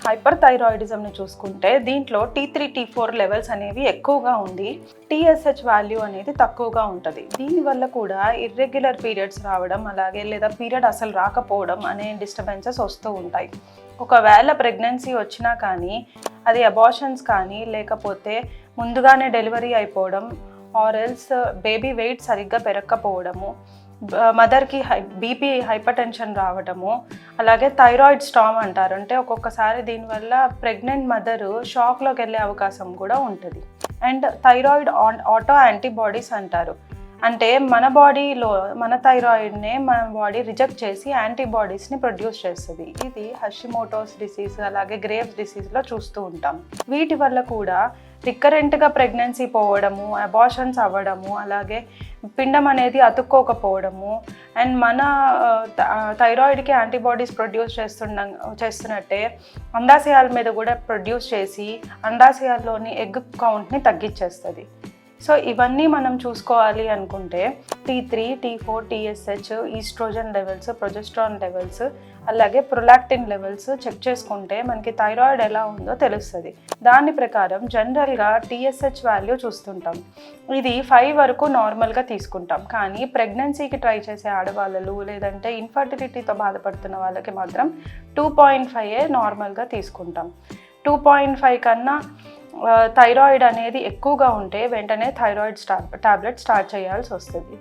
Hyper థైరాయిడిజంని చూసుకుంటే దీంట్లో T3 T4 levels అనేవి ఎక్కువగా ఉండి TSH వాల్యూ అనేది తక్కువగా ఉంటుంది. దీనివల్ల కూడా ఇర్రెగ్యులర్ పీరియడ్స్ రావడం అలాగే లేదా పీరియడ్ అసలు రాకపోవడం అనే డిస్టర్బెన్సెస్ వస్తూ ఉంటాయి. ఒకవేళ ప్రెగ్నెన్సీ వచ్చినా కానీ అది అబార్షన్స్ కానీ లేకపోతే ముందుగానే డెలివరీ అయిపోవడం ఆర్ఎల్స్ బేబీ వెయిట్ సరిగ్గా పెరగకపోవడము, మదర్కి బీపీ హైపర్ టెన్షన్ రావడము, అలాగే థైరాయిడ్ స్టామ్ అంటారు. అంటే ఒక్కొక్కసారి దీనివల్ల ప్రెగ్నెంట్ మదరు షాక్లోకి వెళ్ళే అవకాశం కూడా ఉంటుంది. అండ్ థైరాయిడ్ ఆటో యాంటీబాడీస్ అంటారు. అంటే మన బాడీలో మన థైరాయిడ్నే మన బాడీ రిజెక్ట్ చేసి యాంటీబాడీస్ని ప్రొడ్యూస్ చేస్తుంది. ఇది హషిమోటోస్ డిసీజ్ అలాగే గ్రేవ్స్ డిసీజ్లో చూస్తూ ఉంటాం. వీటి వల్ల కూడా రికరెంట్గా ప్రెగ్నెన్సీ పోవడము, అబార్షన్స్ అవ్వడము, అలాగే పిండం అనేది అతుక్కోకపోవడము, అండ్ మన థైరాయిడ్కి యాంటీబాడీస్ ప్రొడ్యూస్ చేస్తున్నట్టే అండాశయాల మీద కూడా ప్రొడ్యూస్ చేసి అండాశయాల్లోని ఎగ్ కౌంట్ని తగ్గించేస్తుంది. సో ఇవన్నీ మనం చూసుకోవాలి అనుకుంటే T3, T4, TSH, estrogen levels, progesterone levels, అలాగే ప్రొలాక్టిన్ లెవెల్స్ చెక్ చేసుకుంటే మనకి థైరాయిడ్ ఎలా ఉందో తెలుస్తుంది. దాని ప్రకారం జనరల్గా TSH వాల్యూ చూస్తుంటాం. ఇది 5 వరకు నార్మల్గా తీసుకుంటాం. కానీ ప్రెగ్నెన్సీకి ట్రై చేసే ఆడవాళ్ళు లేదంటే ఇన్ఫర్టిలిటీతో బాధపడుతున్న వాళ్ళకి మాత్రం 2.5 నార్మల్గా తీసుకుంటాం. 2.5 కన్నా థైరాయిడ్ అనేది ఎక్కువగా ఉంటే వెంటనే థైరాయిడ్ టాబ్లెట్ స్టార్ట్ చేయాల్సి వస్తుంది.